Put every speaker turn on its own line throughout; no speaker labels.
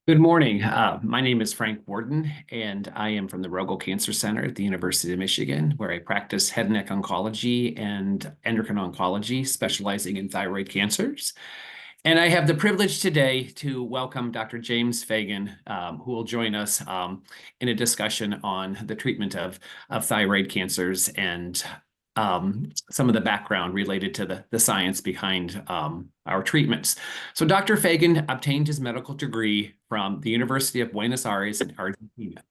Good morning. My name is Frank Warden, and I am from the Rogel Cancer Center at the University of Michigan, where I practice head and neck oncology and endocrine oncology, specializing in thyroid cancers. And I have the privilege today to welcome Dr. James Fagin, who will join us in a discussion on the treatment of thyroid cancers and some of the background related to the science behind our treatments. So Dr. Fagin obtained his medical degree from the University of Buenos Aires in Argentina.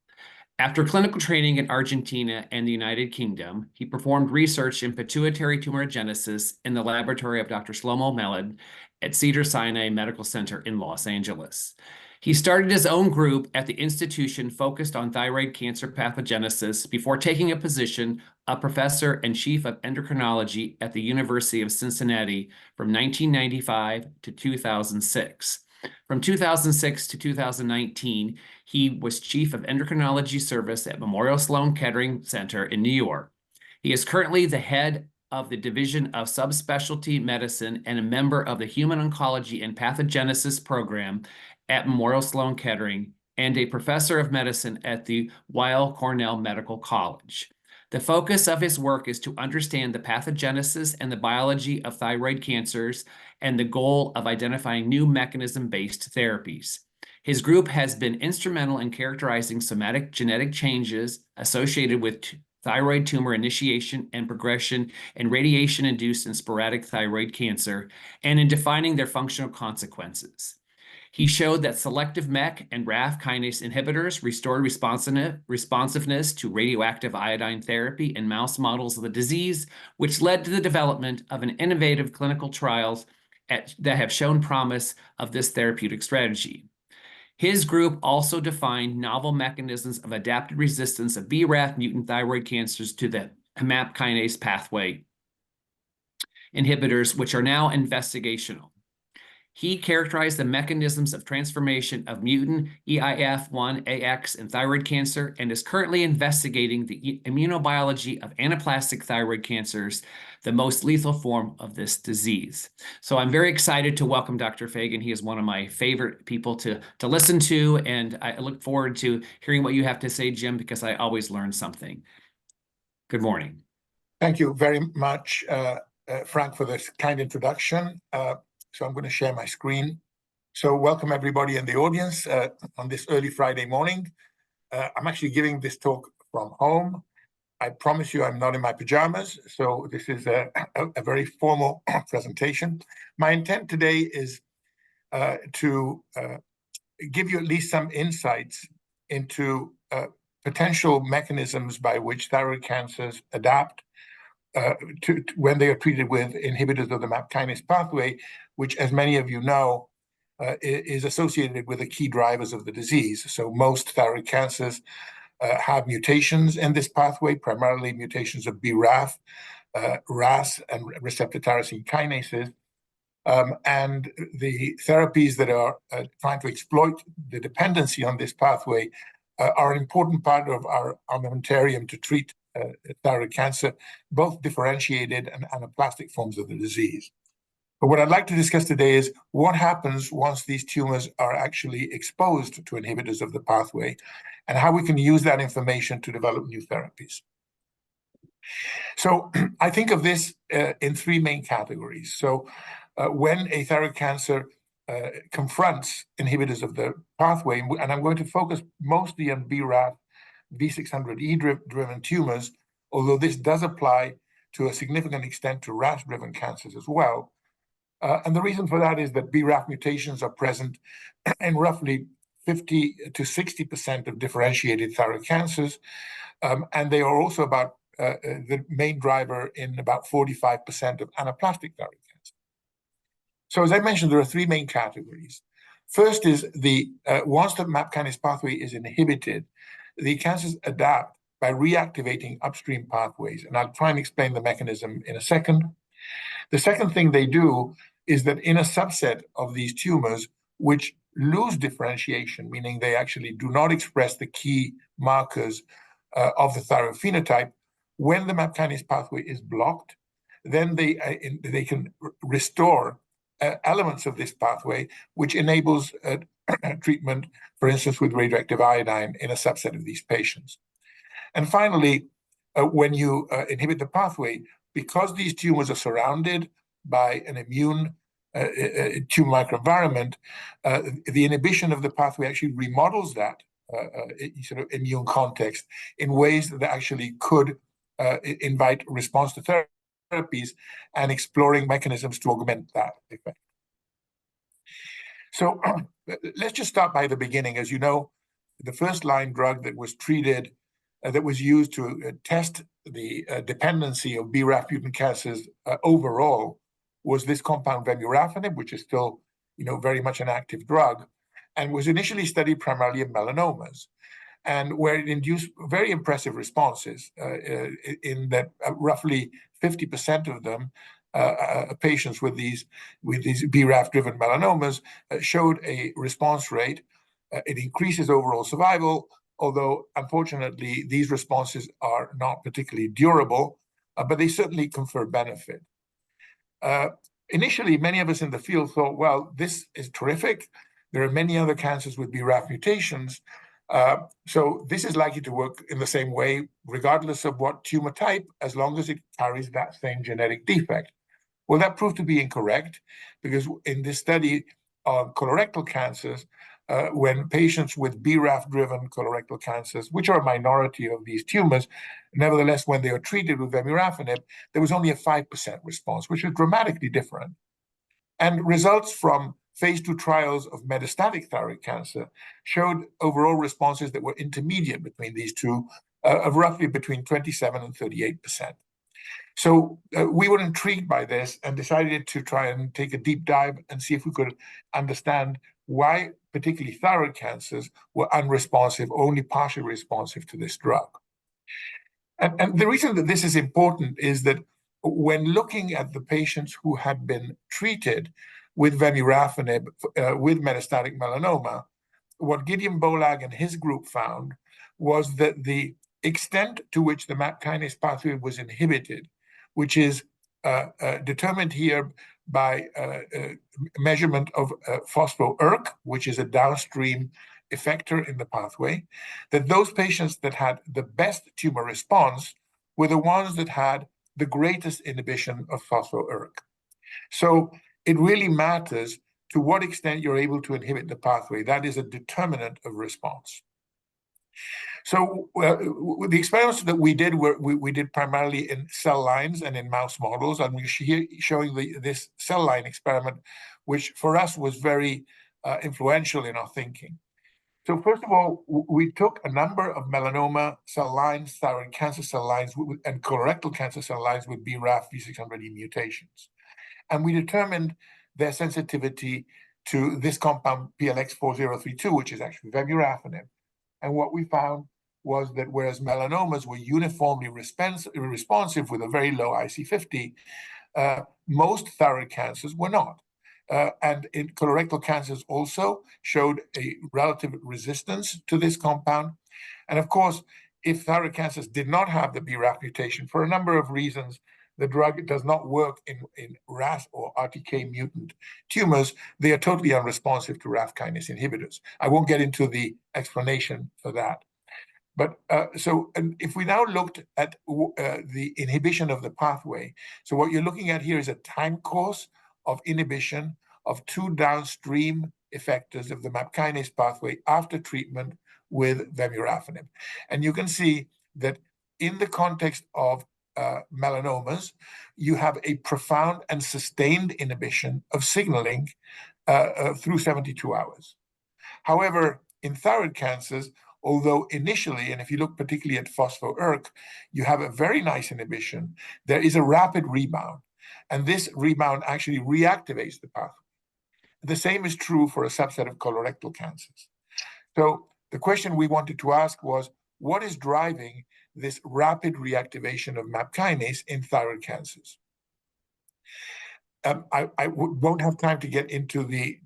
After clinical training in Argentina and the United Kingdom, he performed research in pituitary tumorigenesis in the laboratory of Dr. Shlomo Meled at Cedars-Sinai Medical Center in Los Angeles. He started his own group at the institution focused on thyroid cancer pathogenesis before taking a position of professor and chief of endocrinology at the University of Cincinnati from 1995 to 2006. From 2006 to 2019, he was chief of endocrinology service at Memorial Sloan Kettering Center in New York. He is currently the head of the Division of Subspecialty Medicine and a member of the Human Oncology and Pathogenesis Program at Memorial Sloan Kettering and a professor of medicine at the Weill Cornell Medical College. The focus of his work is to understand the pathogenesis and the biology of thyroid cancers and the goal of identifying new mechanism-based therapies. His group has been instrumental in characterizing somatic genetic changes associated with thyroid tumor initiation and progression in radiation-induced and sporadic thyroid cancer, and in defining their functional consequences. He showed that selective MEK and RAF kinase inhibitors restored responsiveness to radioactive iodine therapy in mouse models of the disease, which led to the development of an innovative clinical trials that have shown promise of this therapeutic strategy. His group also defined novel mechanisms of adaptive resistance of BRAF-mutant thyroid cancers to the MAPK Pathway Inhibitors, which are now investigational. He characterized the mechanisms of transformation of mutant EIF1AX in thyroid cancer and is currently investigating the immunobiology of anaplastic thyroid cancers, the most lethal form of this disease. So I'm very excited to welcome Dr. Fagin. He is one of my favorite people to listen to, and I look forward to hearing what you have to say, Jim, because I always learn something. Good morning.
Thank you very much, Frank, for this kind introduction. So I'm going to share my screen. So welcome everybody in the audience on this early Friday morning. I'm actually giving this talk from home. I promise you I'm not in my pajamas, so this is a very formal presentation. My intent today is to give you at least some insights into potential mechanisms by which thyroid cancers adapt when they are treated with inhibitors of the MAPK pathway, which, as many of you know, is associated with the key drivers of the disease. So most thyroid cancers have mutations in this pathway, primarily mutations of BRAF, RAS, and receptor tyrosine kinases. And the therapies that are trying to exploit the dependency on this pathway are an important part of our armamentarium to treat thyroid cancer, both differentiated and anaplastic forms of the disease. But what I'd like to discuss today is what happens once these tumors are actually exposed to inhibitors of the pathway and how we can use that information to develop new therapies. So I think of this in three main categories. So when a thyroid cancer confronts inhibitors of the pathway, and I'm going to focus mostly on BRAF V600E-driven tumors, although this does apply to a significant extent to RAS-driven cancers as well. And the reason for that is that BRAF mutations are present in roughly 50 to 60% of differentiated thyroid cancers, and they are also about the main driver in about 45% of anaplastic thyroid cancer. So as I mentioned, there are three main categories. First is once the MAPK pathway is inhibited, the cancers adapt by reactivating upstream pathways, and I'll try and explain the mechanism in a second. The second thing they do is that in a subset of these tumors which lose differentiation, meaning they actually do not express the key markers of the thyroid phenotype, when the MAPK pathway is blocked, then they can restore elements of this pathway, which enables treatment, for instance, with radioactive iodine in a subset of these patients. And finally, when you inhibit the pathway, because these tumors are surrounded by an immune tumor microenvironment, the inhibition of the pathway actually remodels that sort of immune context in ways that actually could invite response to therapies and exploring mechanisms to augment that effect. So let's just start by the beginning. As you know, the first line drug that was treated, that was used to test the dependency of BRAF-mutant cancers overall was this compound Vemurafenib, which is still, very much an active drug, and was initially studied primarily in melanomas, and where it induced very impressive responses in that roughly 50% of them, patients with these BRAF-driven melanomas showed a response rate. It increases overall survival, although unfortunately these responses are not particularly durable, but they certainly confer benefit. Initially, many of us in the field thought, well, this is terrific. There are many other cancers with BRAF mutations, so this is likely to work in the same way, regardless of what tumor type, as long as it carries that same genetic defect. Well, that proved to be incorrect, because in this study of colorectal cancers, when patients with BRAF-driven colorectal cancers, which are a minority of these tumors, nevertheless, when they are treated with Vemurafenib, there was only a 5% response, which is dramatically different. And results from phase 2 trials of metastatic thyroid cancer showed overall responses that were intermediate between these two, of roughly between 27 and 38%. So we were intrigued by this and decided to try and take a deep dive and see if we could understand why particularly thyroid cancers were unresponsive, only partially responsive to this drug. And the reason that this is important is that when looking at the patients who had been treated with Vemurafenib with metastatic melanoma, what Gideon Bolag and his group found was that the extent to which the MAP kinase pathway was inhibited, which is determined here by measurement of phospho-ERK, which is a downstream effector in the pathway, that those patients that had the best tumor response were the ones that had the greatest inhibition of phospho-ERK. So it really matters to what extent you're able to inhibit the pathway. That is a determinant of response. So the experiments that we did we did primarily in cell lines and in mouse models, and we're showing this cell line experiment, which for us was very influential in our thinking. So first of all, we took a number of melanoma cell lines, thyroid cancer cell lines, and colorectal cancer cell lines with BRAF V600E mutations. And we determined their sensitivity to this compound PLX4032, which is actually Vemurafenib. And what we found was that whereas melanomas were uniformly responsive with a very low IC50, most thyroid cancers were not. And in colorectal cancers also showed a relative resistance to this compound. And of course, if thyroid cancers did not have the BRAF mutation, for a number of reasons, the drug does not work in RAS or RTK mutant tumors. They are totally unresponsive to RAF kinase inhibitors. I won't get into the explanation for that. But and if we now looked at the inhibition of the pathway, so what you're looking at here is a time course of inhibition of two downstream effectors of the MAP kinase pathway after treatment with Vemurafenib. And you can see that in the context of melanomas, you have a profound and sustained inhibition of signaling through 72 hours. However, in thyroid cancers, although initially, and if you look particularly at phospho-ERK, you have a very nice inhibition, there is a rapid rebound. And this rebound actually reactivates the pathway. The same is true for a subset of colorectal cancers. So the question we wanted to ask was, what is driving this rapid reactivation of MAP kinase in thyroid cancers? I won't have time to get into the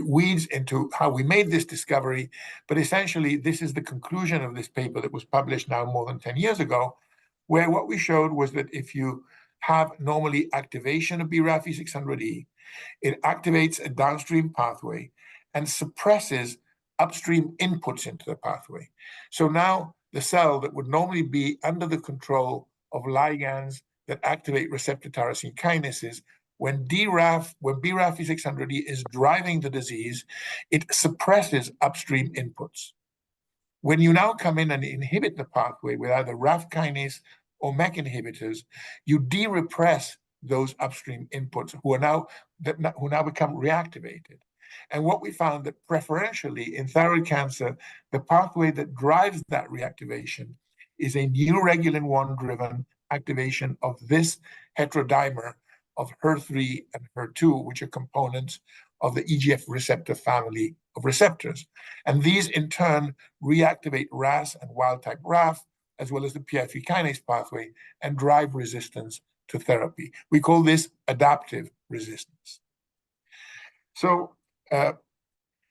weeds into how we made this discovery, but essentially this is the conclusion of this paper that was published now more than 10 years ago, where what we showed was that if you have normally activation of BRAF V600E, it activates a downstream pathway, and suppresses upstream inputs into the pathway. So now the cell that would normally be under the control of ligands that activate receptor tyrosine kinases, when BRAF-V600E is driving the disease, it suppresses upstream inputs. When you now come in and inhibit the pathway with either RAF kinase or MEK inhibitors, you de-repress those upstream inputs who now become reactivated. And what we found that preferentially in thyroid cancer, the pathway that drives that reactivation is a neuregulin-1 driven activation of this heterodimer of HER3 and HER2, which are components of the EGF receptor family of receptors. And these in turn reactivate RAS and wild-type RAF, as well as the PI3 kinase pathway, and drive resistance to therapy. We call this adaptive resistance. So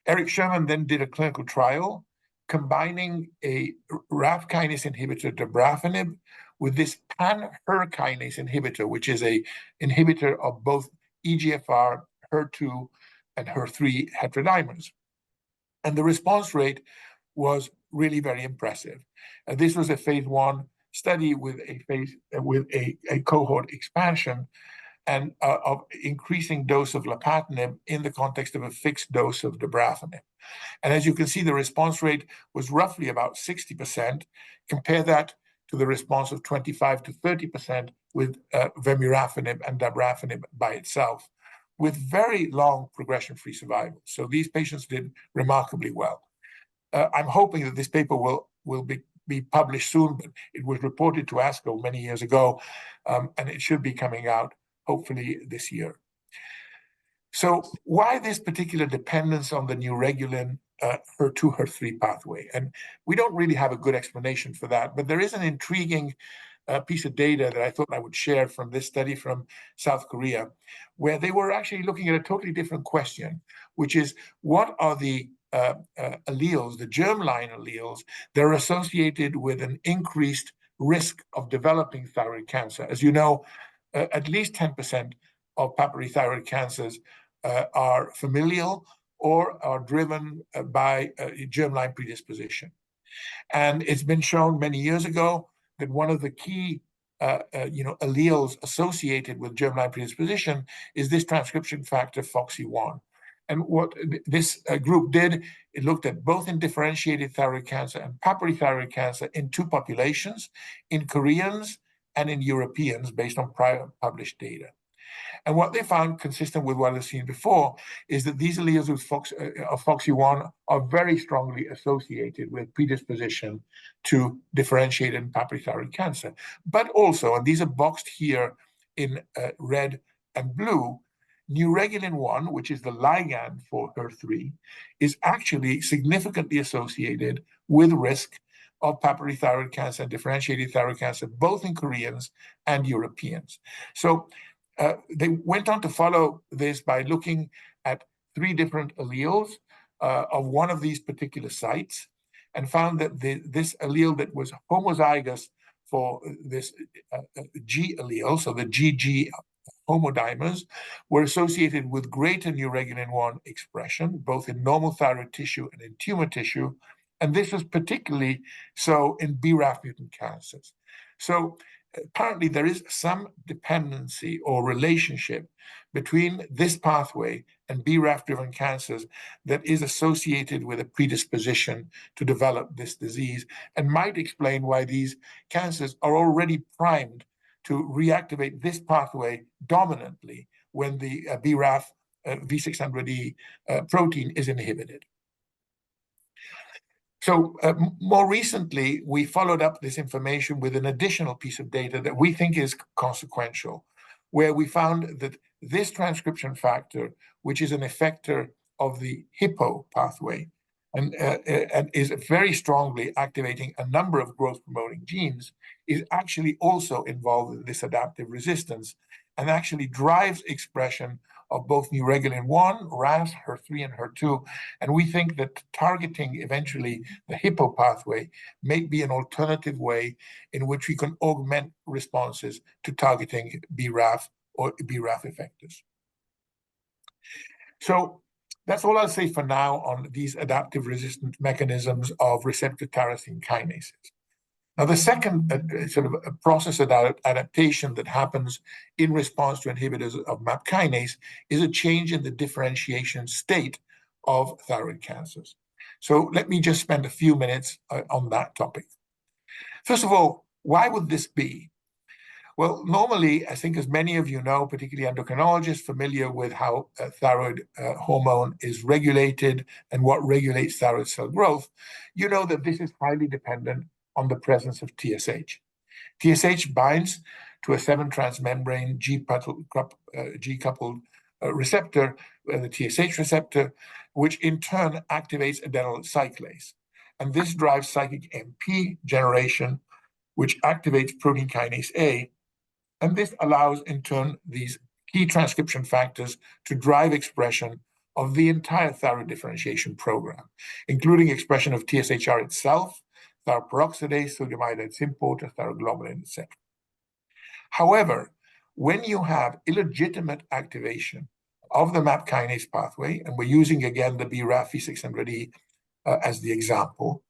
Eric Sherman then did a clinical trial combining a RAF kinase inhibitor, Dabrafenib, with this pan-HER kinase inhibitor, which is an inhibitor of both EGFR, HER2, and HER3 heterodimers. And the response rate was really very impressive. This was a phase 1 study with a cohort expansion and of increasing dose of lapatinib in the context of a fixed dose of dabrafenib. And as you can see, the response rate was roughly about 60%. Compare that to the response of 25 to 30% with vemurafenib and dabrafenib by itself, with very long progression-free survival. So these patients did remarkably well. I'm hoping that this paper will be published soon, but it was reported to ASCO many years ago, and it should be coming out hopefully this year. So why this particular dependence on the neuregulin HER2, HER3 pathway? And we don't really have a good explanation for that, but there is an intriguing piece of data that I thought I would share from this study from South Korea, where they were actually looking at a totally different question, which is what are the alleles, the germline alleles, that are associated with an increased risk of developing thyroid cancer? As you know, at least 10% of papillary thyroid cancers are familial or are driven by germline predisposition. And it's been shown many years ago that one of the key alleles associated with germline predisposition is this transcription factor FOXY1. And what this group did, it looked at both in differentiated thyroid cancer and papillary thyroid cancer in two populations, in Koreans and in Europeans, based on prior published data. And what they found, consistent with what I've seen before, is that these alleles of FOXY1 are very strongly associated with predisposition to differentiated and papillary thyroid cancer. But also, and these are boxed here in red and blue, neuregulin-1, which is the ligand for HER3, is actually significantly associated with risk of papillary thyroid cancer and differentiated thyroid cancer, both in Koreans and Europeans. So they went on to follow this by looking at 3 different alleles of one of these particular sites, and found that this allele that was homozygous for this G allele, so the GG homodimers, were associated with greater neuregulin-1 expression, both in normal thyroid tissue and in tumor tissue. And this was particularly so in BRAF-mutant cancers. So apparently there is some dependency or relationship between this pathway and BRAF-driven cancers that is associated with a predisposition to develop this disease, and might explain why these cancers are already primed to reactivate this pathway dominantly when the BRAF V600E protein is inhibited. So more recently, we followed up this information with an additional piece of data that we think is consequential, where we found that this transcription factor, which is an effector of the Hippo pathway, and is very strongly activating a number of growth-promoting genes, is actually also involved in this adaptive resistance, and actually drives expression of both neuregulin-1, RAS, HER3, and HER2. And we think that targeting eventually the Hippo pathway may be an alternative way in which we can augment responses to targeting BRAF or BRAF effectors. So That's all I'll say for now on these adaptive resistant mechanisms of receptor tyrosine kinases. Now, the second sort of a process adaptation that happens in response to inhibitors of MAP kinase is a change in the differentiation state of thyroid cancers. So let me just spend a few minutes on that topic. First of all, why would this be? Well, normally, I think as many of you know, particularly endocrinologists familiar with how thyroid hormone is regulated and what regulates thyroid cell growth, you know that this is highly dependent on the presence of TSH. TSH binds to a 7-transmembrane G-coupled receptor, the TSH receptor, which in turn activates adenylyl cyclase. And this drives cyclic MP generation, which activates protein kinase A. And this allows, in turn, these key transcription factors to drive expression of the entire thyroid differentiation program, including expression of TSHR itself, thyroperoxidase, sodium iodide symporter, thyroglobulin, etc. However, when you have illegitimate activation of the MAP kinase pathway, and we're using again the BRAF V600E as the example,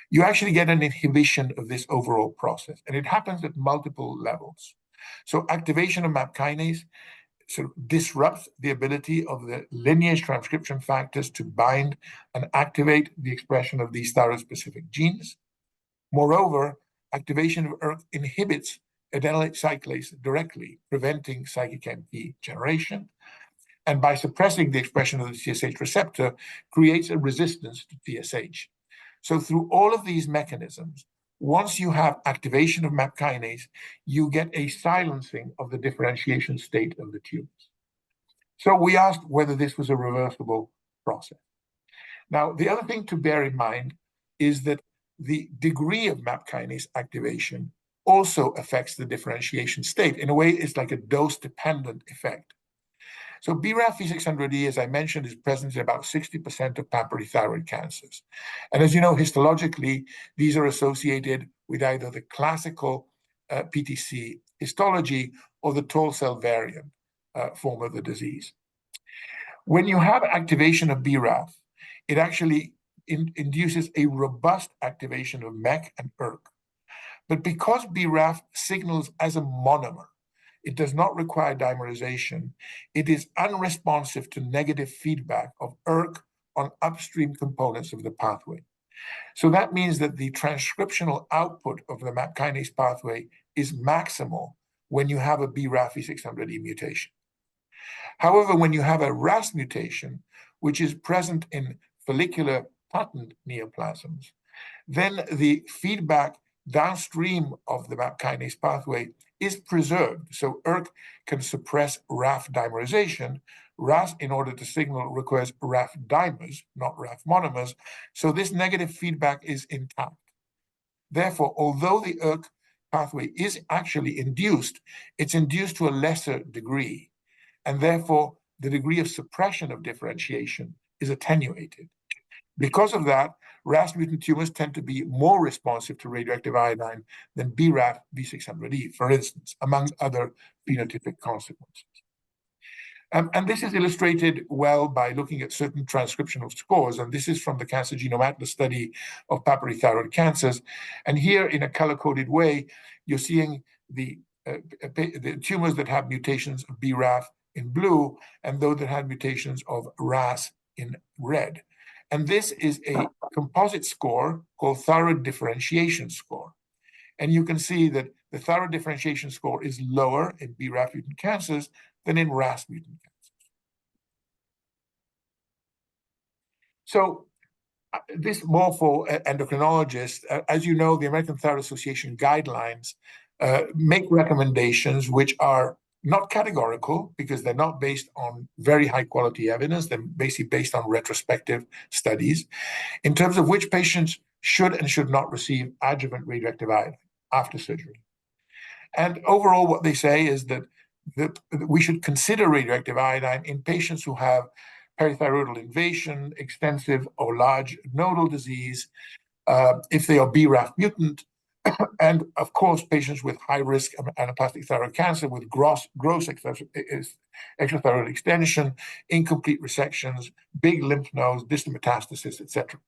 you actually get an inhibition of this overall process, and it happens at multiple levels. So activation of MAP kinase sort of disrupts the ability of the lineage transcription factors to bind and activate the expression of these thyroid-specific genes. Moreover, activation of ERK inhibits adenylyl cyclase directly, preventing cyclic MP generation. And by suppressing the expression of the TSH receptor, creates a resistance to TSH. So through all of these mechanisms, once you have activation of MAP kinase, you get a silencing of the differentiation state of the tumors. So we asked whether this was a reversible process. Now, the other thing to bear in mind is that the degree of MAP kinase activation also affects the differentiation state. In a way, it's like a dose-dependent effect. So BRAF V600E, as I mentioned, is present in about 60% of papillary thyroid cancers. And as you know, histologically, these are associated with either the classical PTC histology or the tall cell variant form of the disease. When you have activation of BRAF, it actually induces a robust activation of MEK and ERK. But because BRAF signals as a monomer, it does not require dimerization. It is unresponsive to negative feedback of ERK on upstream components of the pathway. So that means that the transcriptional output of the MAP kinase pathway is maximal when you have a BRAF V600E mutation. However, when you have a RAS mutation, which is present in follicular patterned neoplasms, then the feedback downstream of the MAP kinase pathway is preserved. So ERK can suppress RAF dimerization. RAS, in order to signal, requires RAF dimers, not RAF monomers. So this negative feedback is intact. Therefore, although the ERK pathway is actually induced, it's induced to a lesser degree. And therefore, the degree of suppression of differentiation is attenuated. Because of that, RAS mutant tumors tend to be more responsive to radioactive iodine than BRAF V600E, for instance, among other phenotypic consequences. And this is illustrated well by looking at certain transcriptional scores. And this is from the Cancer Genome Atlas study of papillary thyroid cancers. And here, in a color-coded way, you're seeing the tumors that have mutations of BRAF in blue and those that have mutations of RAS in red. And this is a composite score called thyroid differentiation score. And you can see that the thyroid differentiation score is lower in BRAF mutant cancers than in RAS mutant cancers. So this more for endocrinologists. As you know, the American Thyroid Association guidelines make recommendations which are not categorical because they're not based on very high quality evidence. They're basically based on retrospective studies in terms of which patients should and should not receive adjuvant radioactive iodine after surgery. And overall, what they say is that we should consider radioactive iodine in patients who have parathyroidal invasion, extensive or large nodal disease, if they are BRAF mutant, And of course, patients with high-risk anaplastic thyroid cancer with gross extrathyroid extension, incomplete resections, big lymph nodes, distant metastasis, etc.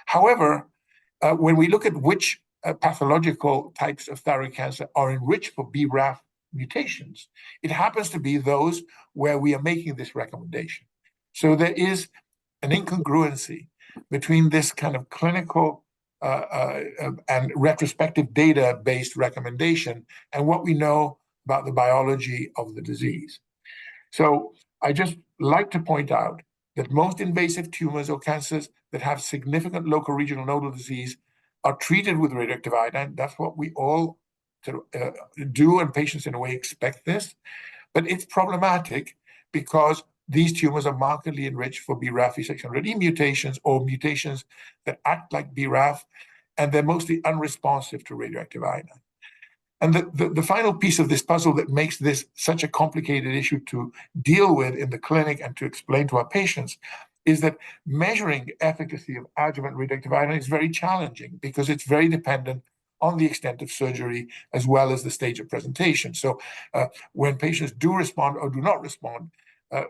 However, when we look at which pathological types of thyroid cancer are enriched for BRAF mutations, it happens to be those where we are making this recommendation. So there is an incongruency between this kind of clinical and retrospective data-based recommendation and what we know about the biology of the disease. So I just like to point out that most invasive tumors or cancers that have significant local regional nodal disease are treated with radioactive iodine. That's what we all do, and patients in a way expect this. But it's problematic because these tumors are markedly enriched for BRAF V600E mutations or mutations that act like BRAF, and they're mostly unresponsive to radioactive iodine. And the final piece of this puzzle that makes this such a complicated issue to deal with in the clinic and to explain to our patients is that measuring efficacy of adjuvant radioactive iodine is very challenging because it's very dependent on the extent of surgery as well as the stage of presentation. So when patients do respond or do not respond,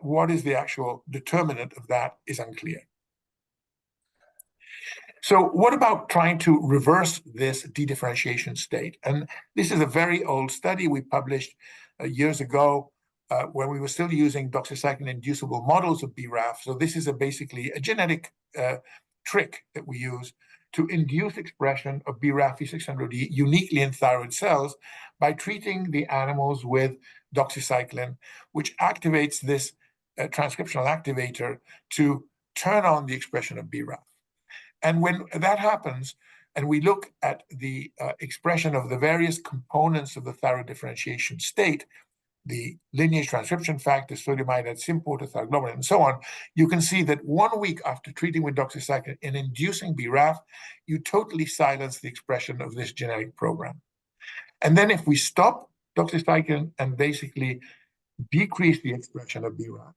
what is the actual determinant of that is unclear. So what about trying to reverse this dedifferentiation state? And this is a very old study we published years ago when we were still using doxycycline-inducible models of BRAF. So this is basically a genetic trick that we use to induce expression of BRAF V600E uniquely in thyroid cells by treating the animals with doxycycline, which activates this transcriptional activator to turn on the expression of BRAF. And when that happens, and we look at the expression of the various components of the thyroid differentiation state, the lineage transcription factors, sodium iodide symport, thyroglobulin, and so on, you can see that 1 week after treating with doxycycline and inducing BRAF, you totally silence the expression of this genetic program. And then if we stop doxycycline and basically decrease the expression of BRAF,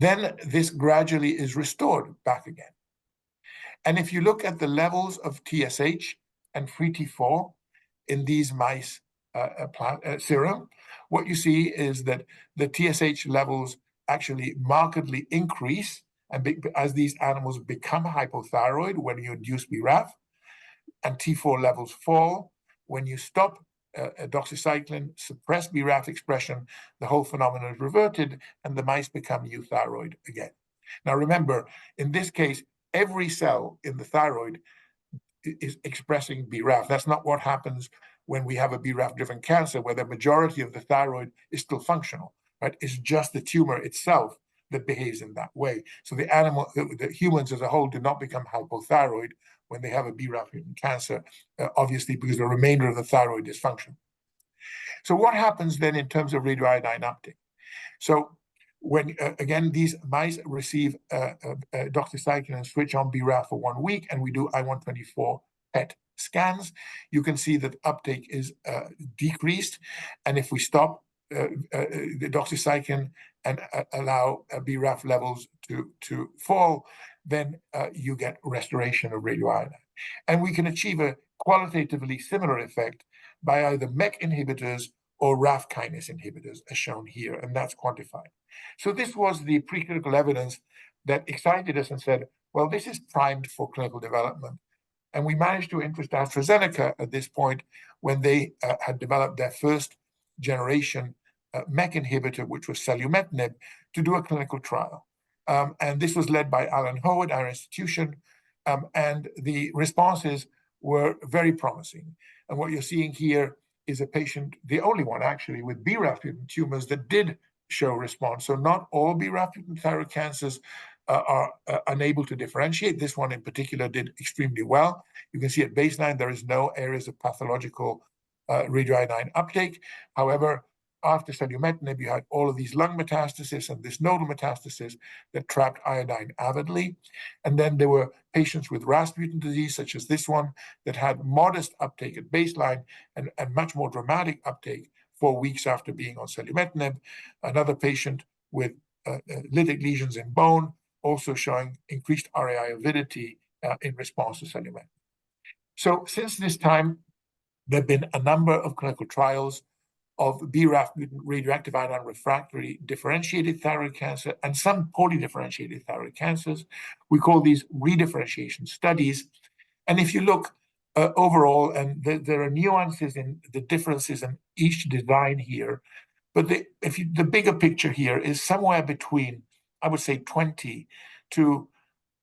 then this gradually is restored back again. And if you look at the levels of TSH and free T4 in these mice serum, what you see is that the TSH levels actually markedly increase as these animals become hypothyroid when you induce BRAF, and T4 levels fall. When you stop doxycycline, suppress BRAF expression, the whole phenomenon is reverted, and the mice become euthyroid again. Now remember, in this case, every cell in the thyroid is expressing BRAF. That's not what happens when we have a BRAF-driven cancer, where the majority of the thyroid is still functional, right? It's just the tumor itself that behaves in that way. So the humans as a whole do not become hypothyroid when they have a BRAF-mutant cancer, obviously because the remainder of the thyroid is functional. So what happens then in terms of radioiodine uptake? So when, again, these mice receive doxycycline and switch on BRAF for 1 week, and we do I-124 PET scans, you can see that uptake is decreased. And if we stop the doxycycline and allow BRAF levels to fall, then you get restoration of radioiodine. And we can achieve a qualitatively similar effect by either MEK inhibitors or RAF kinase inhibitors, as shown here, and that's quantified. So this was the preclinical evidence that excited us and said, well, this is primed for clinical development. And we managed to interest AstraZeneca at this point when they had developed their first generation MEK inhibitor, which was Selumetinib, to do a clinical trial. And this was led by Alan Ho at our institution, and the responses were very promising. And what you're seeing here is a patient, the only one actually, with BRAF-mutant tumors that did show response. So not all BRAF-mutant thyroid cancers are unable to differentiate. This one in particular did extremely well. You can see at baseline, there is no areas of pathological radioiodine uptake. However, after Selumetinib, you had all of these lung metastases and this nodal metastasis that trapped iodine avidly. And then there were patients with RAS mutant disease, such as this one, that had modest uptake at baseline and much more dramatic uptake 4 weeks after being on Selumetinib. Another patient with lytic lesions in bone, also showing increased RAI avidity in response to Selumetinib. So since this time, There have been a number of clinical trials of BRAF-mutant radioactive iodine refractory differentiated thyroid cancer and some polydifferentiated thyroid cancers. We call these redifferentiation studies. And if you look overall, and there are nuances in the differences in each design here, but the bigger picture here is somewhere between, I would say, 20 to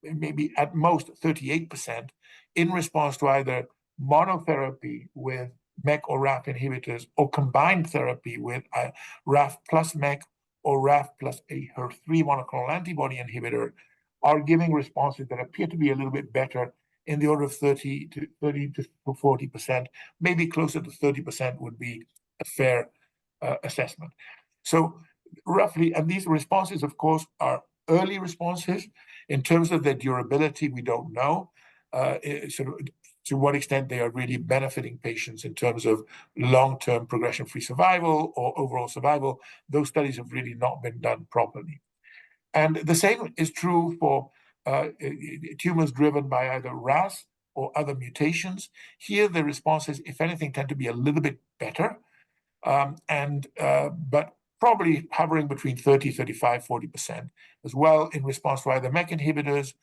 maybe at most 38% in response to either monotherapy with MEK or RAF inhibitors or combined therapy with a RAF plus MEK or RAF plus a HER3 monoclonal antibody inhibitor are giving responses that appear to be a little bit better in the order of 30 to 40%, maybe closer to 30% would be a fair assessment. So roughly, and these responses, of course, are early responses. In terms of their durability, we don't know to what extent they are really benefiting patients in terms of long-term progression-free survival or overall survival. Those studies have really not been done properly. And the same is true for tumors driven by either RAS or other mutations. Here, the responses, if anything, tend to be a little bit better, but probably hovering between 30, 35, 40% as well in response to either MEK inhibitors,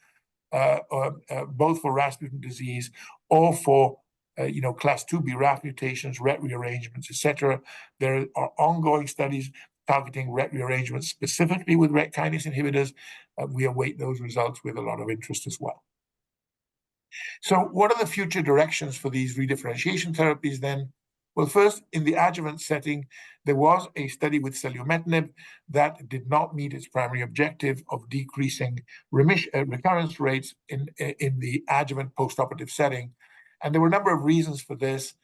both for RAS mutant disease or for class 2B RAF mutations, RET rearrangements, etc. There are ongoing studies targeting RET rearrangements specifically with RET kinase inhibitors. We await those results with a lot of interest as well. So what are the future directions for these redifferentiation therapies then? Well, first, in the adjuvant setting, there was a study with Selumetinib that did not meet its primary objective of decreasing recurrence rates in the adjuvant postoperative setting. And there were a number of reasons for this.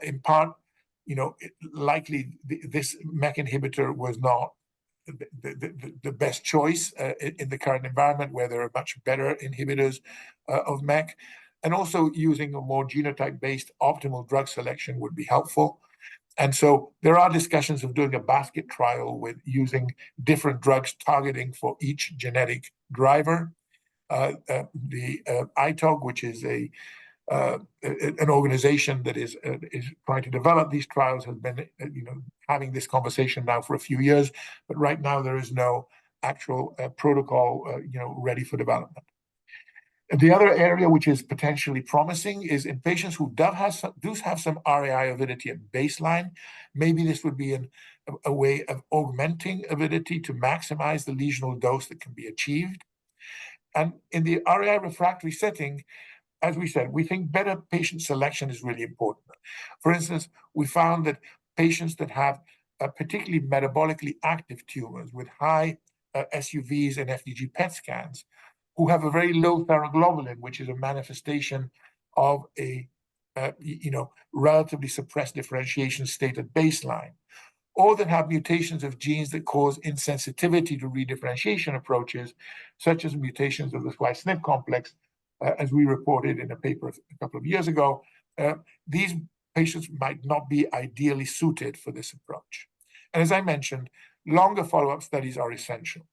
In part, likely this MEK inhibitor was not the best choice in the current environment where there are much better inhibitors of MEK. And also using a more genotype-based optimal drug selection would be helpful. And so there are discussions of doing a basket trial with using different drugs targeting for each genetic driver. The ITOG, which is an organization that is trying to develop these trials, has been having this conversation now for a few years, but right now there is no actual protocol ready for development. The other area which is potentially promising is in patients who do have some RAI avidity at baseline. Maybe this would be a way of augmenting avidity to maximize the lesional dose that can be achieved. And in the RAI refractory setting, as we said, we think better patient selection is really important. For instance, we found that patients that have particularly metabolically active tumors with high SUVs and FDG PET scans, who have a very low thyroglobulin, which is a manifestation of a relatively suppressed differentiation state at baseline, or that have mutations of genes that cause insensitivity to redifferentiation approaches, such as mutations of the SWI/SNP complex, as we reported in a paper a couple of years ago. These patients might not be ideally suited for this approach. And as I mentioned, longer follow-up studies are essential.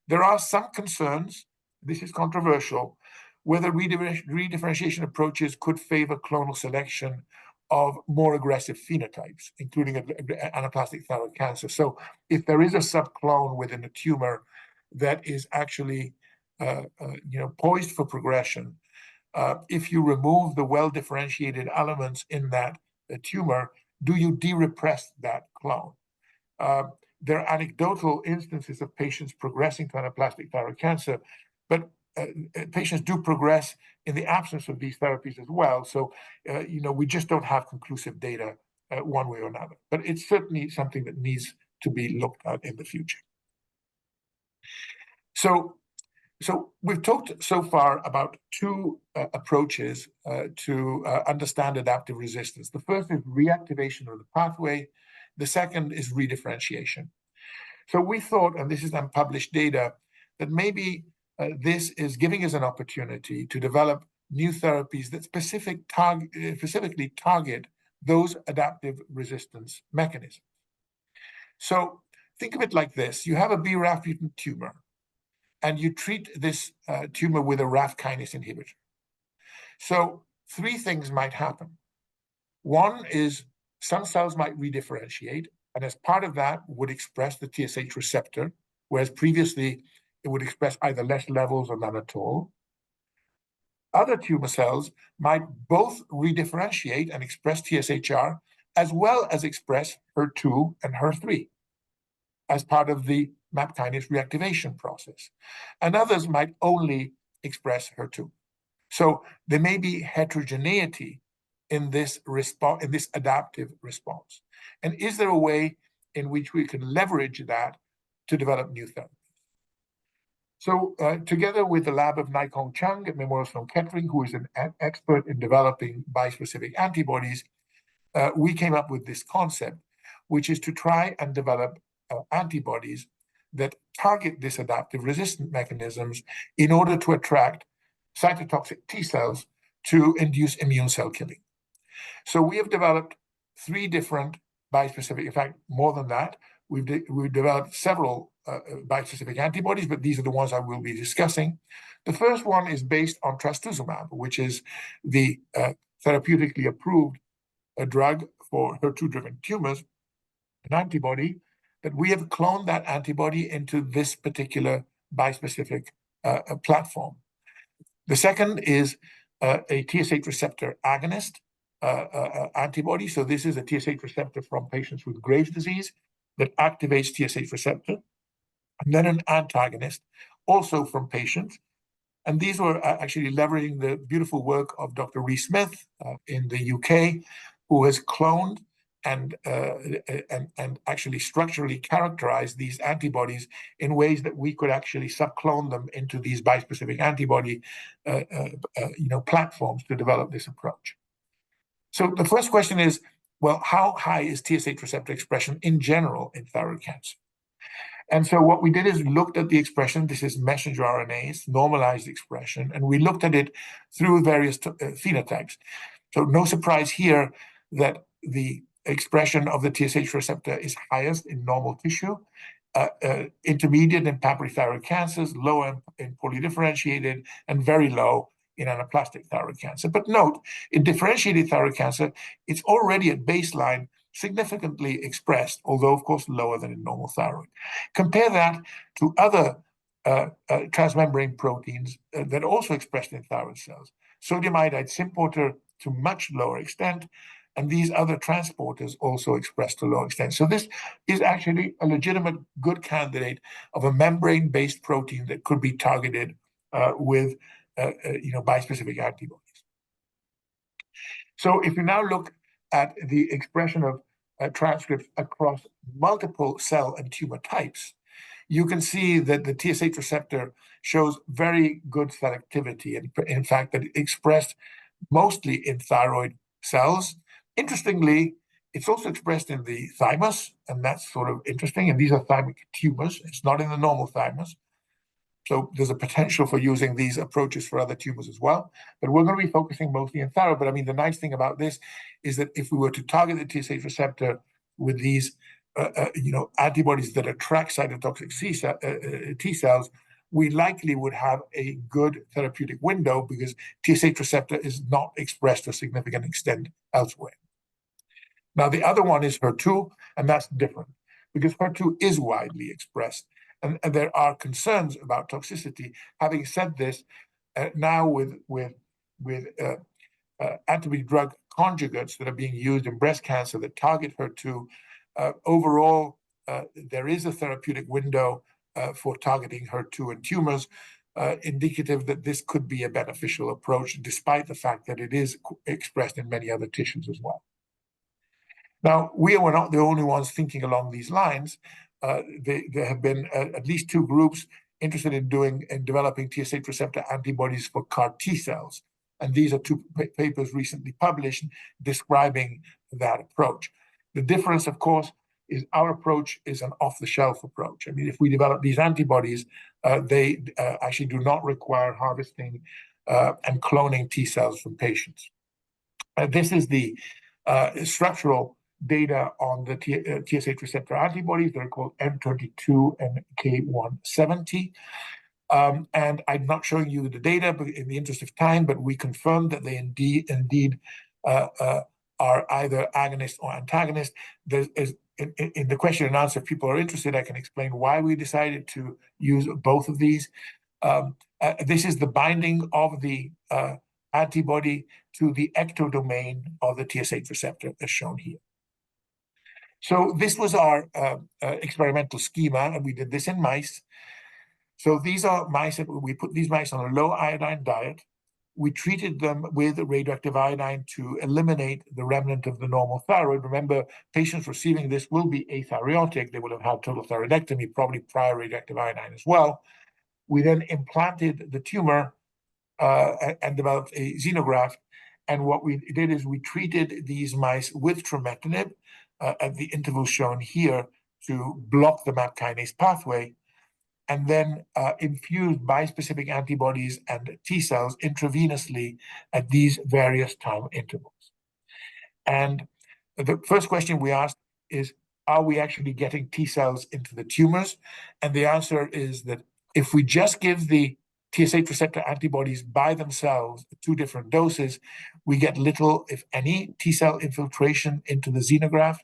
There are some concerns, this is controversial, whether redifferentiation approaches could favor clonal selection of more aggressive phenotypes, including anaplastic thyroid cancer. So if there is a subclone within a tumor that is actually poised for progression, if you remove the well-differentiated elements in that tumor, do you de-repress that clone? There are anecdotal instances of patients progressing to anaplastic thyroid cancer, but patients do progress in the absence of these therapies as well. So, we just don't have conclusive data one way or another. But it's certainly something that needs to be looked at in the future. So we've talked so far about two approaches to understand adaptive resistance. The first is reactivation of the pathway. The second is redifferentiation. So we thought, and this is unpublished data, that maybe this is giving us an opportunity to develop new therapies that specifically target those adaptive resistance mechanisms. So think of it like this. You have a BRAF-mutant tumor, and you treat this tumor with a RAF kinase inhibitor. So three things might happen. One is some cells might redifferentiate, and as part of that would express the TSH receptor, whereas previously it would express either less levels or none at all. Other tumor cells might both redifferentiate and express TSHR, as well as express HER2 and HER3 as part of the MAP kinase reactivation process. And others might only express HER2. So there may be heterogeneity in this response, in this adaptive response. And is there a way in which we can leverage that to develop new therapies? So together with the lab of Naikong Chung at Memorial Sloan Kettering, who is an expert in developing bispecific antibodies, we came up with this concept, which is to try and develop antibodies that target this adaptive resistant mechanisms in order to attract cytotoxic T cells to induce immune cell killing. So we have developed 3 different bispecific, in fact, more than that. We've developed several bispecific antibodies, but these are the ones I will be discussing. The first one is based on trastuzumab, which is the therapeutically approved drug for HER2-driven tumors, an antibody that we have cloned that antibody into this particular bispecific platform. The second is a TSH receptor agonist antibody. So this is a TSH receptor from patients with Graves' disease that activates TSH receptor. And then an antagonist, also from patients. And these were actually leveraging the beautiful work of Dr. Reece Smith in the UK, who has cloned and actually structurally characterized these antibodies in ways that we could actually subclone them into these bispecific antibody platforms to develop this approach. So the first question is, well, how high is TSH receptor expression in general in thyroid cancer? And so what we did is looked at the expression. This is messenger RNAs, normalized expression, and we looked at it through various phenotypes. So no surprise here that the expression of the TSH receptor is highest in normal tissue, intermediate in papillomathyroid cancers, low in poorly differentiated, and very low in anaplastic thyroid cancer. But note, in differentiated thyroid cancer, it's already at baseline significantly expressed, although of course lower than in normal thyroid. Compare that to other transmembrane proteins that are also expressed in thyroid cells. Sodium iodide symporter to much lower extent, and these other transporters also expressed to low extent. So this is actually a legitimate good candidate of a membrane-based protein that could be targeted with bispecific antibodies. So if you now look at the expression of transcripts across multiple cell and tumor types, you can see that the TSH receptor shows very good selectivity, and in fact, that it expressed mostly in thyroid cells. Interestingly, it's also expressed in the thymus, and that's sort of interesting. And these are thymic tumors. It's not in the normal thymus. So there's a potential for using these approaches for other tumors as well. But we're going to be focusing mostly in thyroid. But I mean, the nice thing about this is that if we were to target the TSH receptor with these antibodies that attract cytotoxic T cells, we likely would have a good therapeutic window because TSH receptor is not expressed to a significant extent elsewhere. Now, the other one is HER2, and that's different because HER2 is widely expressed. And there are concerns about toxicity. Having said this, now with antibody drug conjugates that are being used in breast cancer that target HER2, overall, there is a therapeutic window for targeting HER2 in tumors, indicative that this could be a beneficial approach, despite the fact that it is expressed in many other tissues as well. Now, we were not the only ones thinking along these lines. There have been at least 2 groups interested in developing TSH receptor antibodies for CAR T cells. And these are 2 papers recently published describing that approach. The difference, of course, is our approach is an off-the-shelf approach. I mean, if we develop these antibodies, they actually do not require harvesting and cloning T cells from patients. This is the structural data on the TSH receptor antibodies. They're called M22 and K170. And I'm not showing you the data in the interest of time, but we confirmed that they indeed are are either agonist or antagonist. In the question and answer, if people are interested, I can explain why we decided to use both of these. This is the binding of the antibody to the ectodomain of the TSH receptor, as shown here. So this was our experimental schema, and we did this in mice. So these are mice, we put these mice on a low iodine diet. We treated them with radioactive iodine to eliminate the remnant of the normal thyroid. Remember, patients receiving this will be athyrotic. They will have had total thyroidectomy, probably prior radioactive iodine as well. We then implanted the tumor and developed a xenograft. And what we did is we treated these mice with trametinib at the interval shown here to block the MAP kinase pathway, and then infused bispecific antibodies and T cells intravenously at these various time intervals. And the first question we asked is, are we actually getting T cells into the tumors? And the answer is that if we just give the TSH receptor antibodies by themselves at 2 different doses, we get little, if any, T cell infiltration into the xenograft.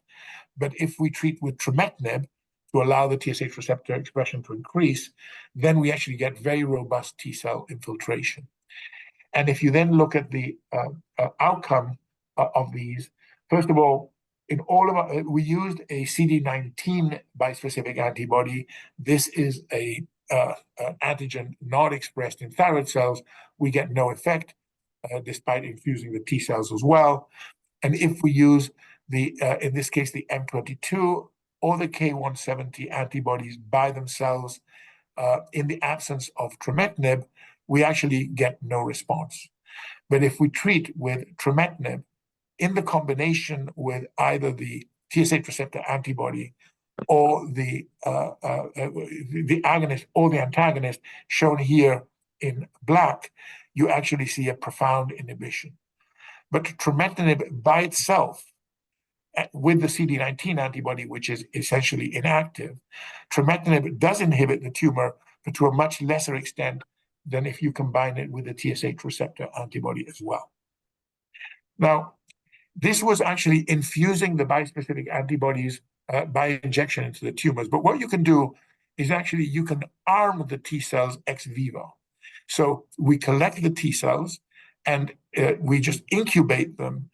But if we treat with trametinib to allow the TSH receptor expression to increase, then we actually get very robust T cell infiltration. And if you then look at the outcome of these, first of all, in all of our, we used a CD19 bispecific antibody. This is an antigen not expressed in thyroid cells. We get no effect despite infusing the T cells as well. And if we use the, in this case, the M22 or the K170 antibodies by themselves in the absence of trametinib, we actually get no response. But if we treat with trametinib in the combination with either the TSH receptor antibody or the agonist or the antagonist, shown here in black, you actually see a profound inhibition. But trametinib by itself, with the CD19 antibody, which is essentially inactive, trametinib does inhibit the tumor, but to a much lesser extent than if you combine it with the TSH receptor antibody as well. Now, this was actually infusing the bispecific antibodies by injection into the tumors. But what you can do is actually you can arm the T cells ex vivo. So we collect the T cells and we just incubate them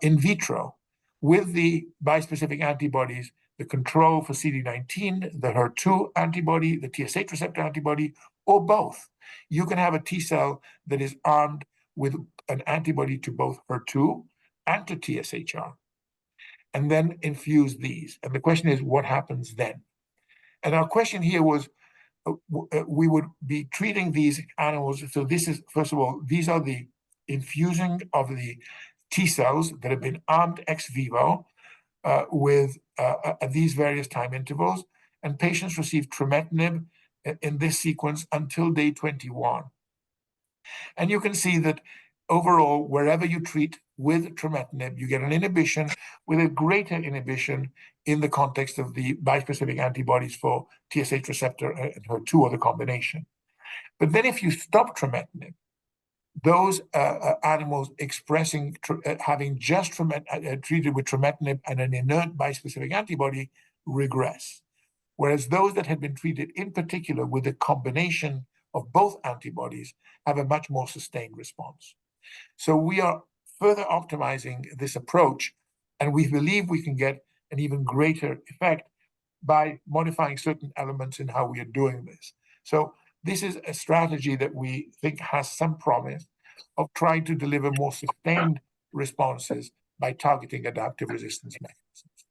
in vitro with the bispecific antibodies, the control for CD19, the HER2 antibody, the TSH receptor antibody, or both. You can have a T cell that is armed with an antibody to both HER2 and to TSHR, and then infuse these. And the question is, what happens then? And our question here was, we would be treating these animals. So this is, first of all, these are the infusing of the T cells that have been armed ex vivo with at these various time intervals. And patients receive trametinib in this sequence until day 21. And you can see that overall, wherever you treat with trametinib, you get an inhibition with a greater inhibition in the context of the bispecific antibodies for TSH receptor and HER2 or the combination. But then if you stop trametinib, those animals expressing, having just treated with trametinib and an inert bispecific antibody regress. Whereas those that had been treated in particular with a combination of both antibodies have a much more sustained response. So we are further optimizing this approach, and we believe we can get an even greater effect by modifying certain elements in how we are doing this. So this is a strategy that we think has some promise of trying to deliver more sustained responses by targeting adaptive resistance mechanisms.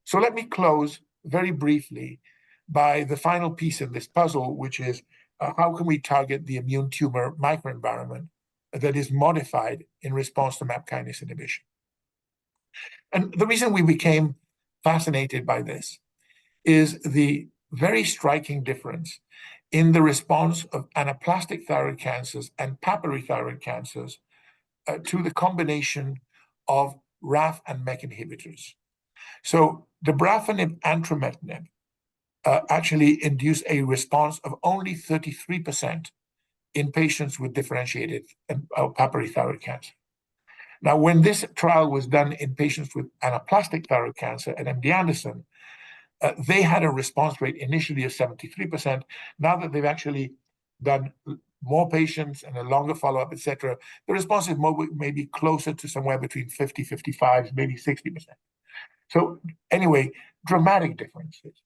So let me close very briefly by the final piece in this puzzle, which is how can we target the immune tumor microenvironment that is modified in response to MAP kinase inhibition. And the reason we became fascinated by this is the very striking difference in the response of anaplastic thyroid cancers and papillary thyroid cancers to the combination of RAF and MEK inhibitors. So the Vemurafenib and Trametinib actually induce a response of only 33% in patients with differentiated papillary thyroid cancer. Now, when this trial was done in patients with anaplastic thyroid cancer at MD Anderson, they had a response rate initially of 73%. Now that they've actually done more patients and a longer follow-up, et cetera, the response is maybe closer to somewhere between 50, 55, maybe 60%. So anyway, dramatic differences.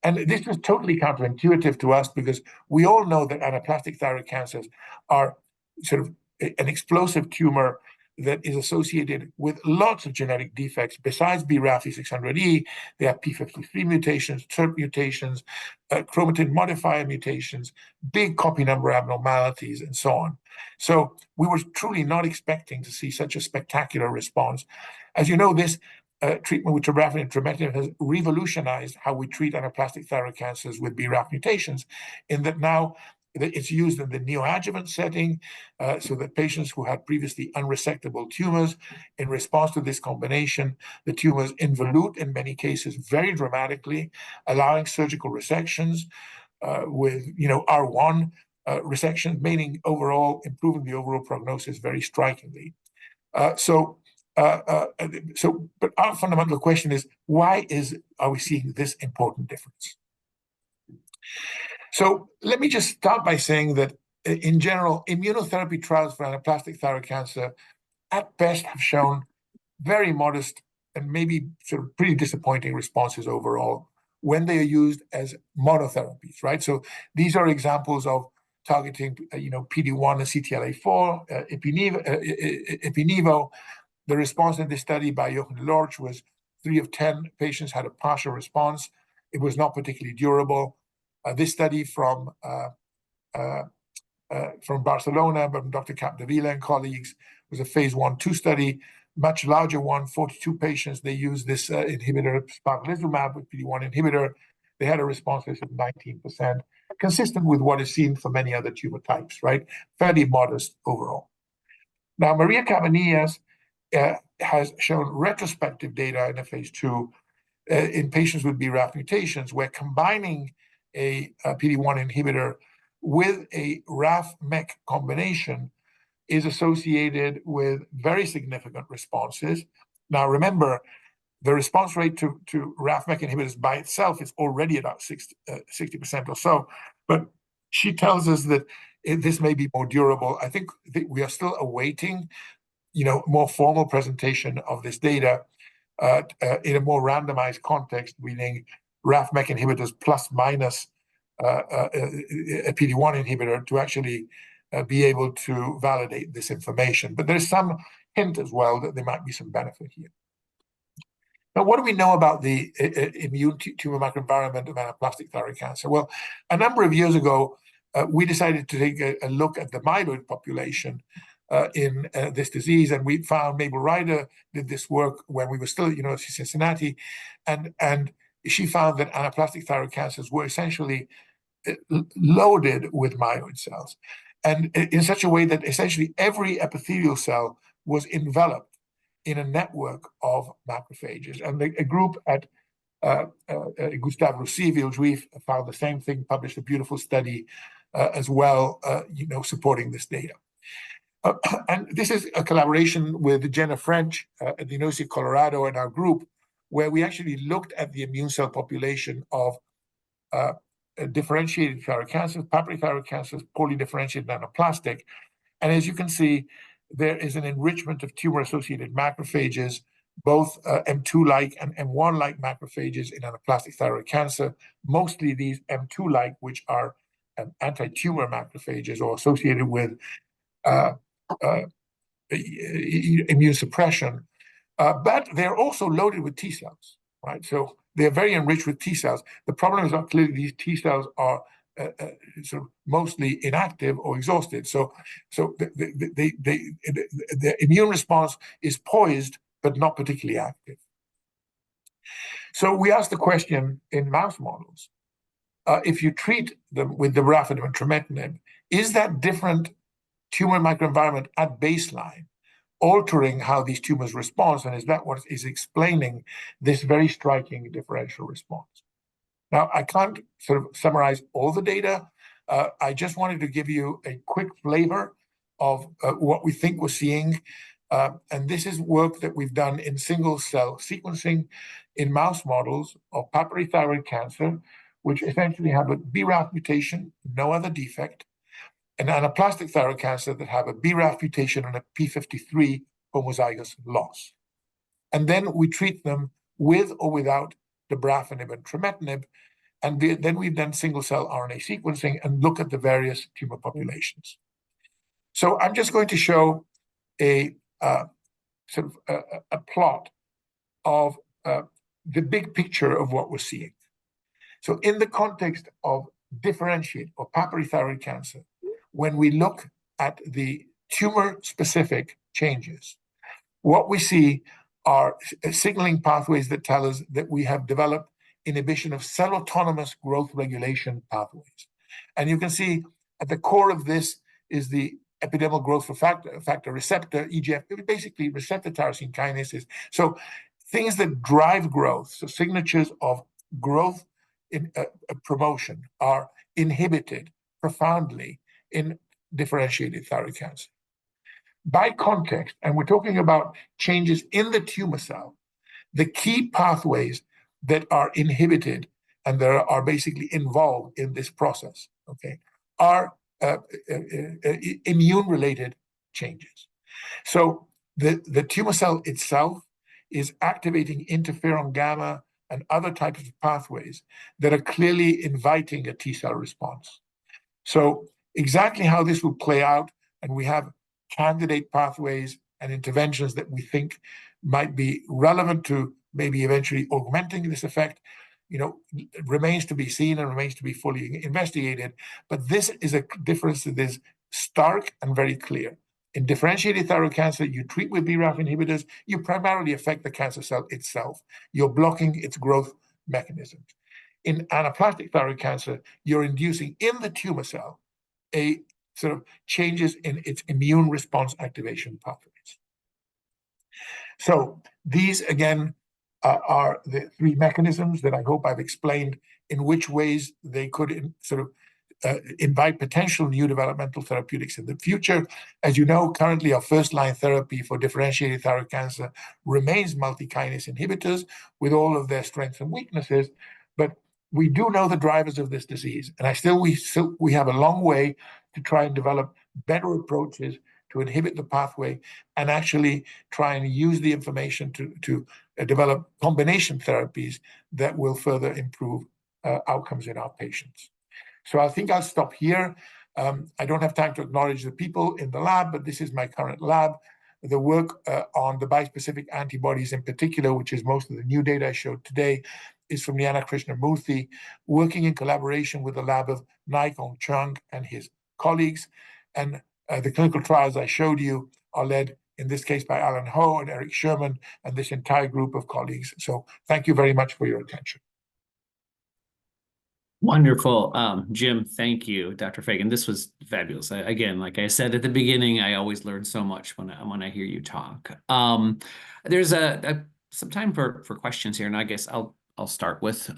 And this was totally counterintuitive to us because we all know that anaplastic thyroid cancers are sort of an explosive tumor that is associated with lots of genetic defects. Besides BRAF-V600E, they have p53 mutations, TERT mutations, chromatin modifier mutations, big copy number abnormalities, and so on. So we were truly not expecting to see such a spectacular response. As you know, this treatment with Trametinib and Trametinib has revolutionized how we treat anaplastic thyroid cancers with BRAF mutations, in that now it's used in the neoadjuvant setting, so that patients who had previously unresectable tumors, in response to this combination, the tumors involute in many cases very dramatically, allowing surgical resections with R1 resection, meaning overall improving the overall prognosis very strikingly. But our fundamental question is, why are we seeing this important difference? So let me just start by saying that, in general, immunotherapy trials for anaplastic thyroid cancer at best have shown very modest and maybe sort of pretty disappointing responses overall when they are used as monotherapies, right? So these are examples of targeting, PD-1 and CTLA-4, Ipi/Nivo. The response in this study by Jochen Lorch was 3 of 10 patients had a partial response. It was not particularly durable. This study from Barcelona, from Dr. Capdevila and colleagues, was a phase 1/2 study, much larger one, 42 patients. They used this inhibitor, spartalizumab, with PD-1 inhibitor. They had a response rate of 19%, consistent with what is seen for many other tumor types, right? Fairly modest overall. Now, Maria Cabanillas has shown retrospective data in a phase 2 in patients with BRAF mutations, where combining a PD-1 inhibitor with a RAF-MEK combination is associated with very significant responses. Now, remember, the response rate to RAF-MEK inhibitors by itself is already about 60% or so, but she tells us that this may be more durable. I think we are still awaiting, more formal presentation of this data in a more randomized context, meaning RAF-MEK inhibitors plus minus a PD-1 inhibitor, to actually be able to validate this information. But there's some hint as well that there might be some benefit here. Now, what do we know about the immune tumor microenvironment of anaplastic thyroid cancer? Well, a number of years ago, we decided to take a look at the myeloid population in this disease, and we found Mabel Ryder did this work when we were still at University of Cincinnati, and she found that anaplastic thyroid cancers were essentially loaded with myeloid cells, and in such a way that essentially every epithelial cell was enveloped in a network of macrophages. And a group at Gustave Roussy, Villejuif, found the same thing, published a beautiful study as well, supporting this data. And this is a collaboration with Jenna French at the University of Colorado and our group, where we actually looked at the immune cell population of differentiated thyroid cancers, papillary thyroid cancers, poorly differentiated anaplastic. And as you can see, there is an enrichment of tumor-associated macrophages, both M2-like and M1-like macrophages in anaplastic thyroid cancer, mostly these M2-like, which are anti-tumor macrophages or associated with immune suppression. But they're also loaded with T cells, right? So they're very enriched with T cells. The problem is that clearly these T cells are sort of mostly inactive or exhausted. So the immune response is poised, but not particularly active. So we asked the question in mouse models, if you treat them with the Vemurafenib and Trametinib, is that different tumor microenvironment at baseline altering how these tumors respond, and is that what is explaining this very striking differential response? Now, I can't sort of summarize all the data. I just wanted to give you a quick flavor of what we think we're seeing. And this is work that we've done in single-cell sequencing in mouse models of papillary thyroid cancer, which essentially have a BRAF mutation, no other defect, and anaplastic thyroid cancer that have a BRAF mutation and a p53 homozygous loss. And then we treat them with or without dabrafenib and trametinib, and then we've done single-cell RNA sequencing and look at the various tumor populations. So I'm just going to show a sort of a plot of the big picture of what we're seeing. So in the context of differentiate or papillary thyroid cancer, when we look at the tumor-specific changes, what we see are signaling pathways that tell us that we have developed inhibition of cell-autonomous growth regulation pathways. And you can see at the core of this is the epidermal growth factor receptor, EGF, basically receptor tyrosine kinases. So things that drive growth, so signatures of growth in promotion, are inhibited profoundly in differentiated thyroid cancer. By context, and we're talking about changes in the tumor cell, the key pathways that are inhibited and that are basically involved in this process, okay, are immune-related changes. So the tumor cell itself is activating interferon gamma and other types of pathways that are clearly inviting a T-cell response. So exactly how this will play out, and we have candidate pathways and interventions that we think might be relevant to maybe eventually augmenting this effect, remains to be seen and remains to be fully investigated. But this is a difference that is stark and very clear. In differentiated thyroid cancer, you treat with BRAF inhibitors, you primarily affect the cancer cell itself. You're blocking its growth mechanisms. In anaplastic thyroid cancer, you're inducing in the tumor cell a sort of changes in its immune response activation pathways. So these, again, are the three mechanisms that I hope I've explained in which ways they could sort of invite potential new developmental therapeutics in the future. As you know, currently our first-line therapy for differentiated thyroid cancer remains multi-kinase inhibitors with all of their strengths and weaknesses, but we do know the drivers of this disease, and we have a long way to try and develop better approaches to inhibit the pathway and actually try and use the information to develop combination therapies that will further improve outcomes in our patients. So I think I'll stop here. I don't have time to acknowledge the people in the lab, but this is my current lab. The work on the bispecific antibodies in particular, which is most of the new data I showed today, is from Liana Krishnamurthy, working in collaboration with the lab of Nai-Kong Chung and his colleagues. And the clinical trials I showed you are led, in this case, by Alan Ho and Eric Sherman and this entire group of colleagues. So thank you very much for your attention.
Wonderful. Jim, thank you. Dr. Fagin, this was fabulous. Again, like I said at the beginning, I always learn so much when I hear you talk. There's some time for questions here, and I guess I'll start with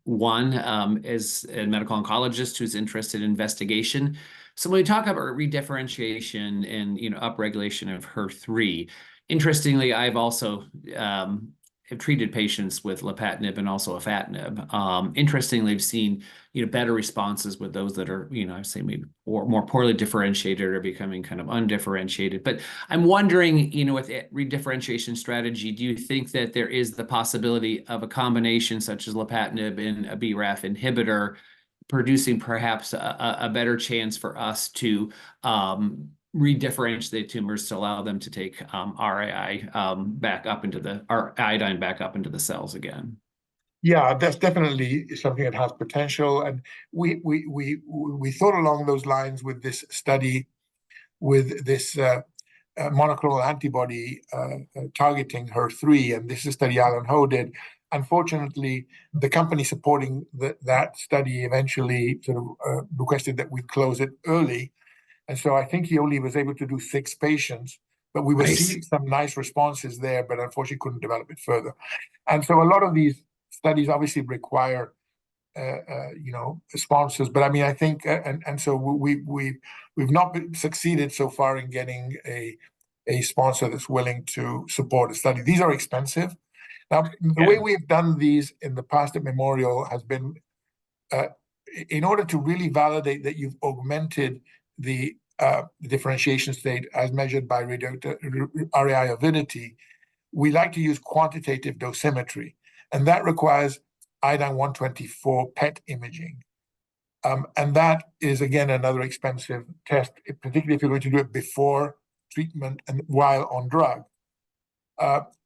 one is a medical oncologist who's interested in investigation. So when we talk about redifferentiation and upregulation of HER3, interestingly, I've also have treated patients with lapatinib and also afatinib. Interestingly, I've seen better responses with those that are I say maybe more poorly differentiated or becoming kind of undifferentiated. But I'm wondering, with redifferentiation strategy, do you think that there is the possibility of a combination such as lapatinib and a BRAF inhibitor producing perhaps a better chance for us to redifferentiate tumors to allow them to take RAI back up into iodine back up into the cells again?
Yeah, that's definitely something that has potential, and we thought along those lines with this study, with this monoclonal antibody targeting HER3, and this is a study Alan Ho did. Unfortunately, the company supporting that study eventually sort of requested that we close it early. And so I think he only was able to do 6 patients, but we were seeing some nice responses there, but unfortunately couldn't develop it further. And so a lot of these studies obviously require, sponsors. But I mean, I think, and so we've not succeeded so far in getting a a sponsor that's willing to support a study. These are expensive. Now, the
Yeah.
way we've done these in the past at Memorial has been in order to really validate that you've augmented the differentiation state as measured by RAI avidity, we like to use quantitative dosimetry, and that requires iodine 124 PET imaging. And that is, again, another expensive test, particularly if you're going to do it before treatment and while on drug.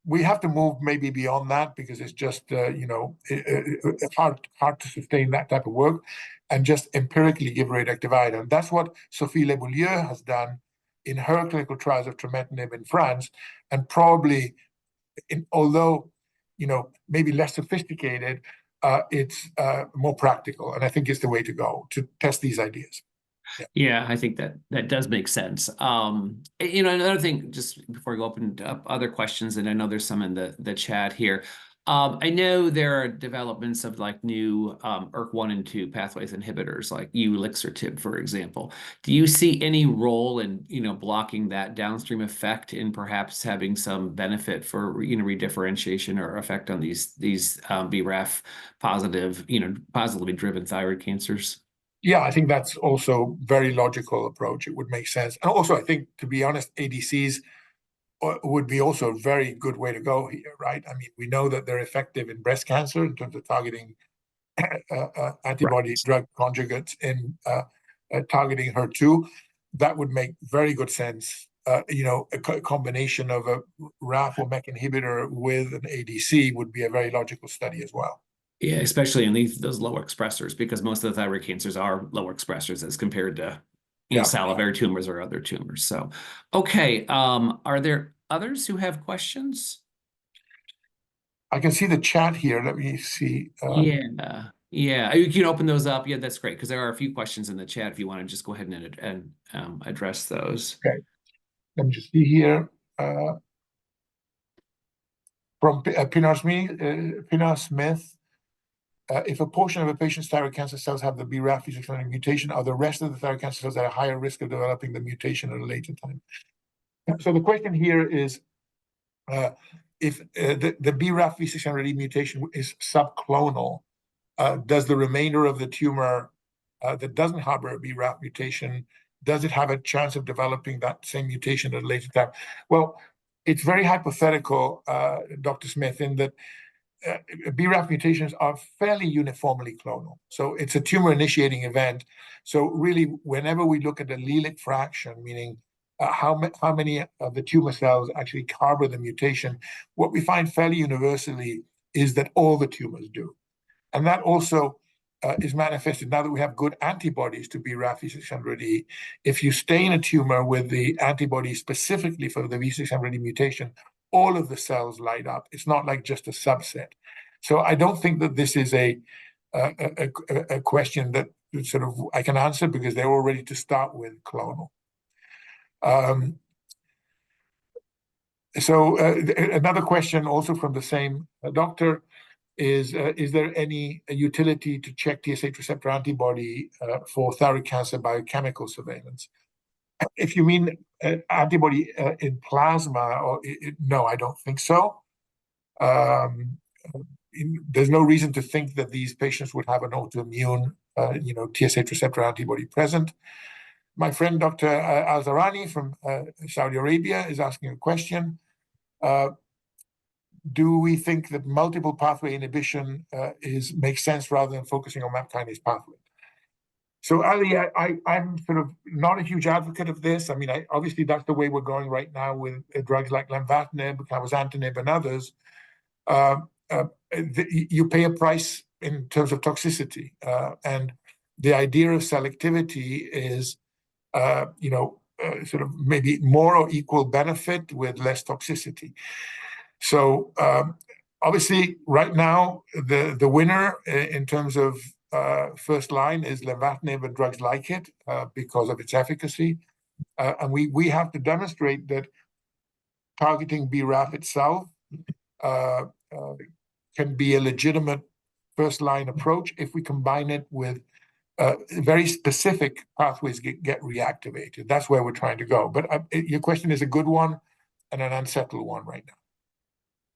We have to move maybe beyond that because it's just, it's hard to sustain that type of work and just empirically give radioactive iodine. That's what Sophie Le Boulieu has done in her clinical trials of Trametinib in France, and probably, although, maybe less sophisticated, it's more practical, and I think it's the way to go to test these ideas.
Yeah, I think that does make sense. Another thing, just before I go open up other questions, and I know there's some in the chat here. I know there are developments of like new ERK1 and 2 pathways inhibitors, like ulixertib, for example. Do you see any role in blocking that downstream effect and perhaps having some benefit for redifferentiation or effect on these BRAF positive, positively driven thyroid cancers?
Yeah, I think that's also very logical approach. It would make sense. And also, I think, to be honest, ADCs would be also a very good way to go here, right? I mean, we know that they're effective in breast cancer in terms of targeting antibody drug conjugates in targeting HER2. That would make very good sense. A combination of a RAF or MEK inhibitor with an ADC would be a very logical study as well.
Yeah, especially in those low expressors, because most of the thyroid cancers are low expressors as compared to salivary tumors or other tumors. So, okay, are there others who have questions?
I can see the chat here. Let me see.
Yeah, you can open those up. Yeah, that's great, because there are a few questions in the chat if you want to just go ahead and address those.
Okay, let me just see here. From Pinar Smith. If a portion of a patient's thyroid cancer cells have the BRAF V600 mutation, are the rest of the thyroid cancer cells at a higher risk of developing the mutation at a later time? So the question here is, if the BRAF V600E mutation is subclonal, does the remainder of the tumor that doesn't harbor a BRAF mutation, does it have a chance of developing that same mutation at a later time? Well, it's very hypothetical, Dr. Smith, in that BRAF mutations are fairly uniformly clonal. So it's a tumor-initiating event. So really, whenever we look at the allelic fraction, meaning how many of the tumor cells actually harbor the mutation, what we find fairly universally is that all the tumors do. And that also is manifested now that we have good antibodies to BRAF V600E. If you stain a tumor with the antibody specifically for the V600E mutation, all of the cells light up. It's not like just a subset. So I don't think that this is a question that sort of I can answer, because they're all ready to start with clonal. So another question also from the same doctor is there any utility to check TSH receptor antibody for thyroid cancer biochemical surveillance? If you mean antibody in plasma, or no, I don't think so. There's no reason to think that these patients would have an autoimmune, TSH receptor antibody present. My friend, Dr. Al-Zarani from Saudi Arabia, is asking a question. Do we think that multiple pathway inhibition makes sense rather than focusing on MAP kinase pathway? So, Ali, I'm sort of not a huge advocate of this. I mean, obviously, that's the way we're going right now with drugs like lenvatinib, cabozantinib, and others. You pay a price in terms of toxicity. And the idea of selectivity is, sort of maybe more or equal benefit with less toxicity. So, obviously, right now, the winner in terms of first line is lenvatinib and drugs like it because of its efficacy. And we have to demonstrate that targeting BRAF itself can be a legitimate first line approach if we combine it with very specific pathways get reactivated. That's where we're trying to go. But your question is a good one. and an unsettled one right now.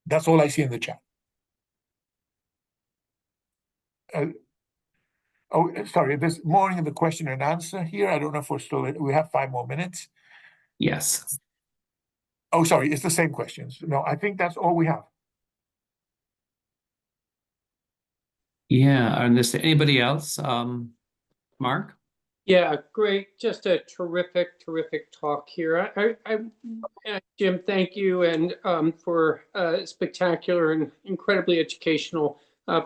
That's all I see in the chat. Sorry, there's more in the question and answer here. I don't know if we're still, we have 5 more minutes.
Yes.
Oh, sorry, it's the same questions. No, I think that's all we have.
Yeah, and this, anybody else? Mark?
Yeah, great. Just a terrific talk here. Jim, thank you, and for a spectacular and incredibly educational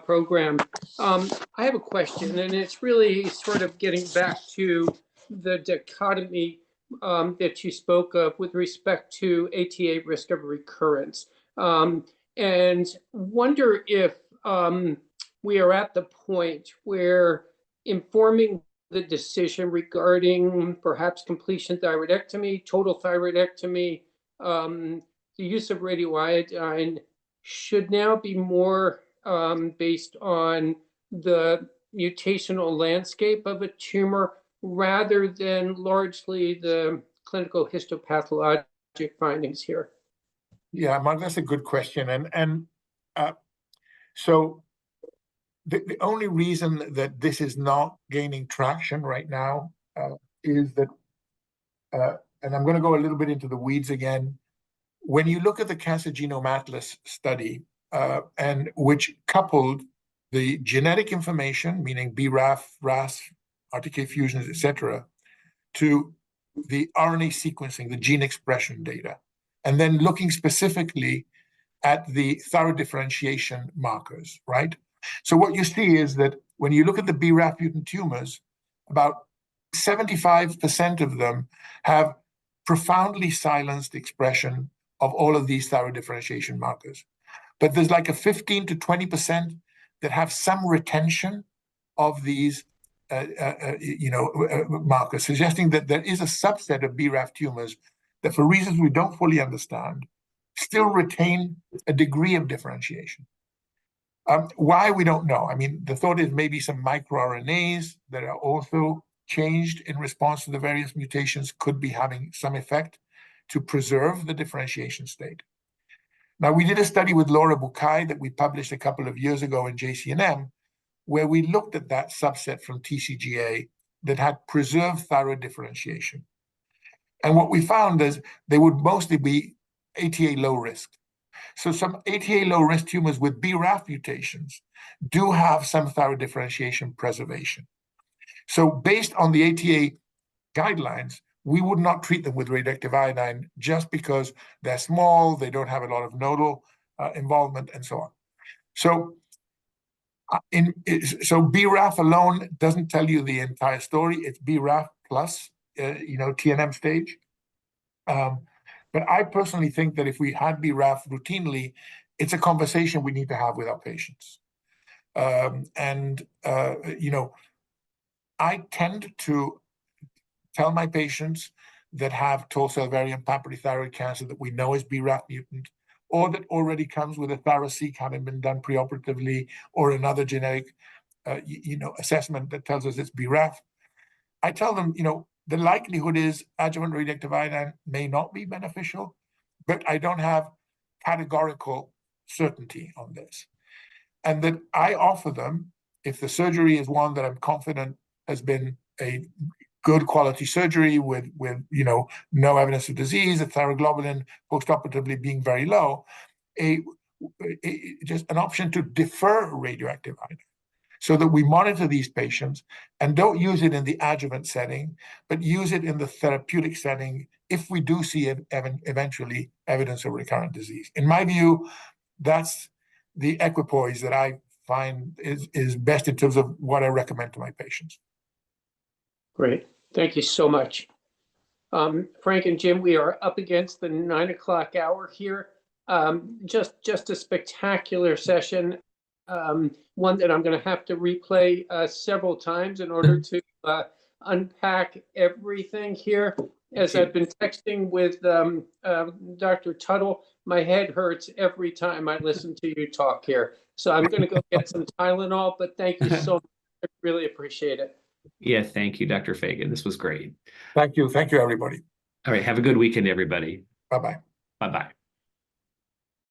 program. I have a question, and it's really sort of getting back to the dichotomy that you spoke of with respect to ATA risk of recurrence, and wonder if we are at the point where informing the decision regarding perhaps completion thyroidectomy, total thyroidectomy, the use of radioiodine should now be more based on the mutational landscape of a tumor rather than largely the clinical histopathologic findings here.
Yeah, Mark, that's a good question. So the only reason that this is not gaining traction right now is that, and I'm going to go a little bit into the weeds again. When you look at the Cancer Genome Atlas study, and which coupled the genetic information, meaning BRAF, RAS, RTK fusions, etc., to the RNA sequencing, the gene expression data, and then looking specifically at the thyroid differentiation markers, right? So what you see is that when you look at the BRAF mutant tumors, about 75% of them have profoundly silenced expression of all of these thyroid differentiation markers. But there's like a 15 to 20% that have some retention of these markers, suggesting that there is a subset of BRAF tumors that, for reasons we don't fully understand, still retain a degree of differentiation. Why, we don't know. I mean, the thought is maybe some microRNAs that are also changed in response to the various mutations could be having some effect to preserve the differentiation state. Now, we did a study with Laura Bucay that we published a couple of years ago in JCNM, where we looked at that subset from TCGA that had preserved thyroid differentiation. And what we found is they would mostly be ATA low risk. So some ATA low risk tumors with BRAF mutations do have some thyroid differentiation preservation. So based on the ATA guidelines, we would not treat them with radioactive iodine just because they're small, they don't have a lot of nodal involvement, and so on. So BRAF alone doesn't tell you the entire story. It's BRAF plus, TNM stage. But I personally think that if we had BRAF routinely, it's a conversation we need to have with our patients. I tend to tell my patients that have tall cell variant papillary thyroid cancer that we know is BRAF mutant, or that already comes with a ThyroSeq having been done preoperatively, or another genetic, assessment that tells us it's BRAF. I tell them, the likelihood is adjuvant radioactive iodine may not be beneficial, but I don't have categorical certainty on this. And that I offer them, if the surgery is one that I'm confident has been a good quality surgery with no evidence of disease, the thyroglobulin postoperatively being very low, just an option to defer radioactive iodine, so that we monitor these patients and don't use it in the adjuvant setting, but use it in the therapeutic setting if we do see eventually evidence of recurrent disease. In my view, that's the equipoise that I find is best in terms of what I recommend to my patients.
Great. Thank you so much. Frank and Jim, we are up against the 9 o'clock hour here. Just a spectacular session. One that I'm going to have to replay several times in order to unpack everything here. As I've been texting with Dr. Tuttle, my head hurts every time I listen to you talk here. So I'm going to go get some Tylenol, but thank you so much. I really appreciate it.
Yeah, thank you, Dr. Fagin. This was great.
Thank you. Thank you, everybody.
All right, have a good weekend, everybody.
Bye-bye.
Bye-bye.